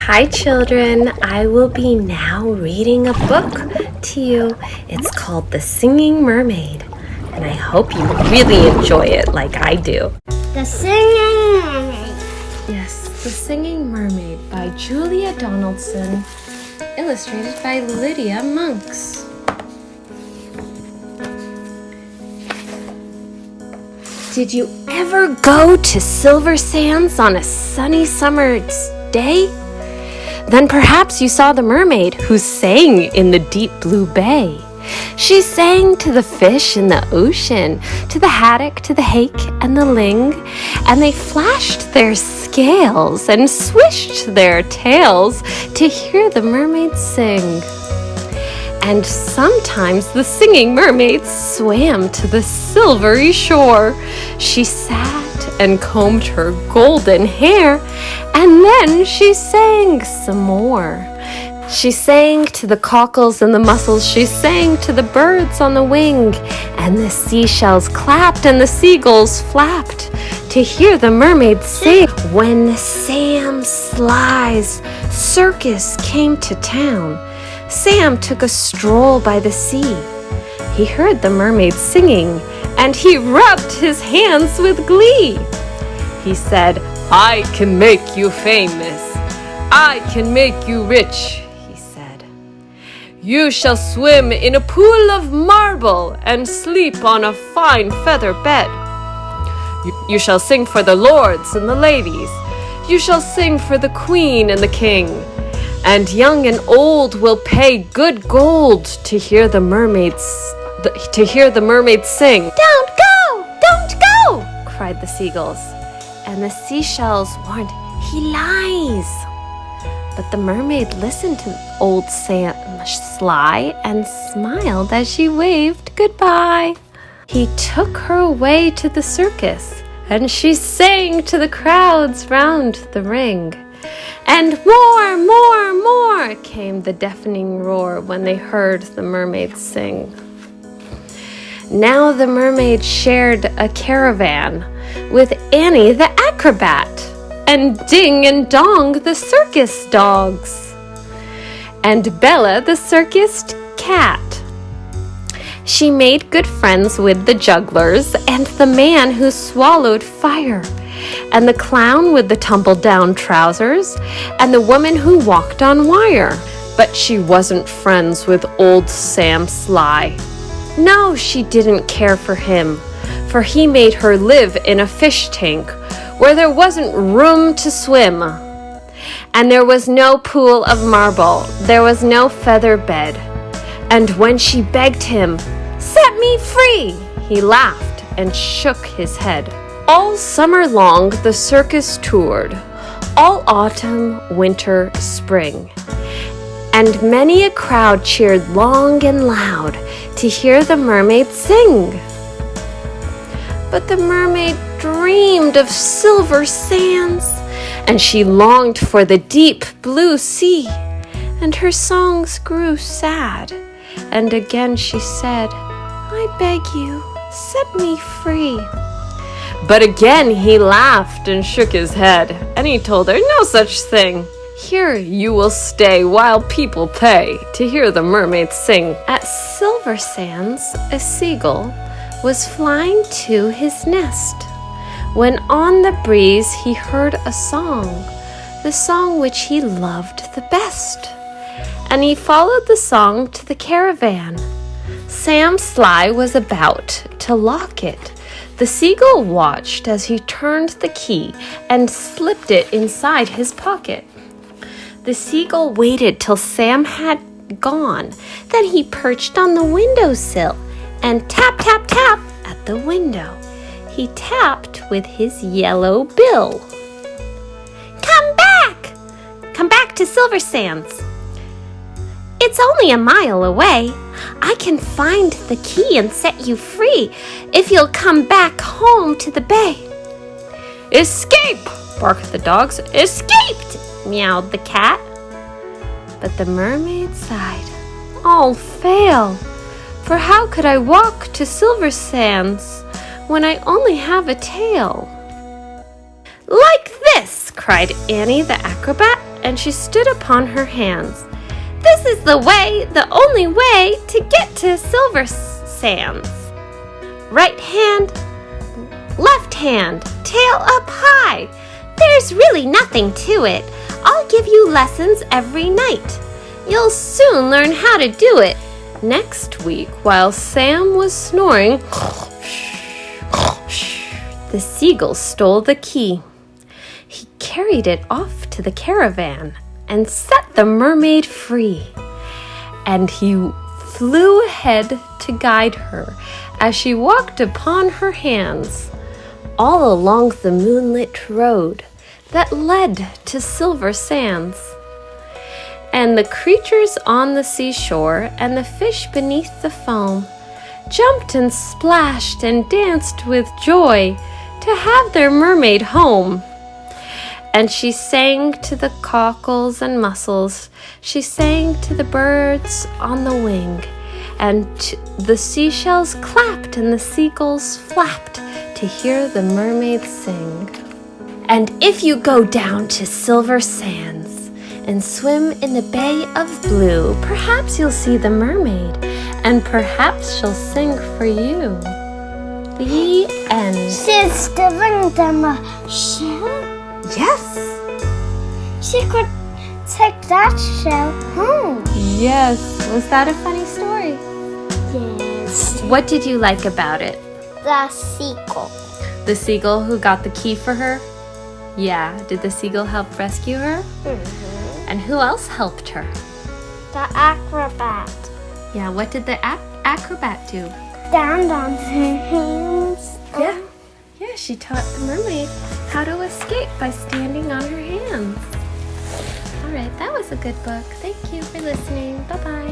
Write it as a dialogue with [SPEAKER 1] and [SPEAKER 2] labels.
[SPEAKER 1] Hi children, I will be now reading a book to you. It's called The Singing Mermaid, and I hope you really enjoy it like I do.
[SPEAKER 2] The Singing Mermaid.
[SPEAKER 1] Yes, The Singing Mermaid by Julia Donaldson, illustrated by Lydia Monks. Did you ever go to Silver Sands on a sunny summer's day? Then perhaps you saw the mermaid who sang in the deep blue bay. She sang to the fish in the ocean, to the haddock, to the hake, and the ling, and they flashed their scales and swished their tails to hear the mermaid sing. And sometimes the singing mermaid swam to the silvery shore. She sat and combed her golden hair, and then she sang some more. She sang to the cockles and the mussels, she sang to the birds on the wing, and the seashells clapped and the seagulls flapped to hear the mermaid sing. When Sam Sly's circus came to town, Sam took a stroll by the sea. He heard the mermaid singing, and he rubbed his hands with glee. He said, "I can make you famous. I can make you rich," he said. "You shall swim in a pool of marble and sleep on a fine feather bed. You shall sing for the lords and the ladies. You shall sing for the queen and the king. And young and old will pay good gold to hear the mermaids sing."
[SPEAKER 2] Don't go,
[SPEAKER 1] cried the seagulls. And the seashells warned, "He lies." But the mermaid listened to old Sam Sly and smiled as she waved goodbye. He took her away to the circus, and she sang to the crowds round the ring. And more came the deafening roar when they heard the mermaid sing. Now the mermaid shared a caravan with Annie the acrobat, and Ding and Dong the circus dogs, and Bella the circus cat. She made good friends with the jugglers and the man who swallowed fire, and the clown with the tumble-down trousers, and the woman who walked on wire. But she wasn't friends with old Sam Sly. No, she didn't care for him, for he made her live in a fish tank where there wasn't room to swim. And there was no pool of marble, there was no feather bed. And when she begged him, "Set me free," he laughed and shook his head. All summer long the circus toured, all autumn, winter, spring. And many a crowd cheered long and loud to hear the mermaid sing. But the mermaid dreamed of silver sands, and she longed for the deep blue sea, and her songs grew sad. And again she said, "I beg you, set me free." But again he laughed and shook his head, and he told her, "No such thing. Here you will stay while people pay to hear the mermaid sing." At Silver Sands, a seagull was flying to his nest, when on the breeze he heard a song, the song which he loved the best. And he followed the song to the caravan. Sam Sly was about to lock it. The seagull watched as he turned the key and slipped it inside his pocket. The seagull waited till Sam had gone. Then he perched on the windowsill and tap, tap, tap at the window. He tapped with his yellow bill. Come back to Silver Sands. It's only a mile away. I can find the key and set you free if you'll come back home to the bay." "Escape!" barked the dogs. "Escaped!" meowed the cat. But the mermaid sighed, "All fail, for how could I walk to Silver Sands when I only have a tail?" "Like this!" cried Annie the acrobat, and she stood upon her hands. This is the way, the only way to get to Silver Sands. Right hand, left hand, tail up high. There's really nothing to it. I'll give you lessons every night. You'll soon learn how to do it. Next week, while Sam was snoring, the seagull stole the key. He carried it off to the caravan and set the mermaid free. And he flew ahead to guide her as she walked upon her hands all along the moonlit road that led to Silver Sands. And the creatures on the seashore and the fish beneath the foam jumped and splashed and danced with joy to have their mermaid home. And she sang to the cockles and mussels, she sang to the birds on the wing, and the seashells clapped and the seagulls flapped to hear the mermaid sing. And if you go down to Silver Sands and swim in the Bay of Blue, perhaps you'll see the mermaid, and perhaps she'll sing for you. The end.
[SPEAKER 2] She's giving them a shell.
[SPEAKER 1] Yes.
[SPEAKER 2] She could take that shell home.
[SPEAKER 1] Yes. Was that a funny story?
[SPEAKER 2] Yes.
[SPEAKER 1] What did you like about it?
[SPEAKER 2] The seagull.
[SPEAKER 1] The seagull who got the key for her? Yeah. Did the seagull help rescue her?
[SPEAKER 2] Mm-hmm.
[SPEAKER 1] And who else helped her?
[SPEAKER 2] The acrobat.
[SPEAKER 1] Yeah. What did the acrobat do?
[SPEAKER 2] Stand on her hands.
[SPEAKER 1] Yeah. Yeah, she taught the mermaid how to escape by standing on her hands. All right, that was a good book. Thank you for listening. Bye-bye.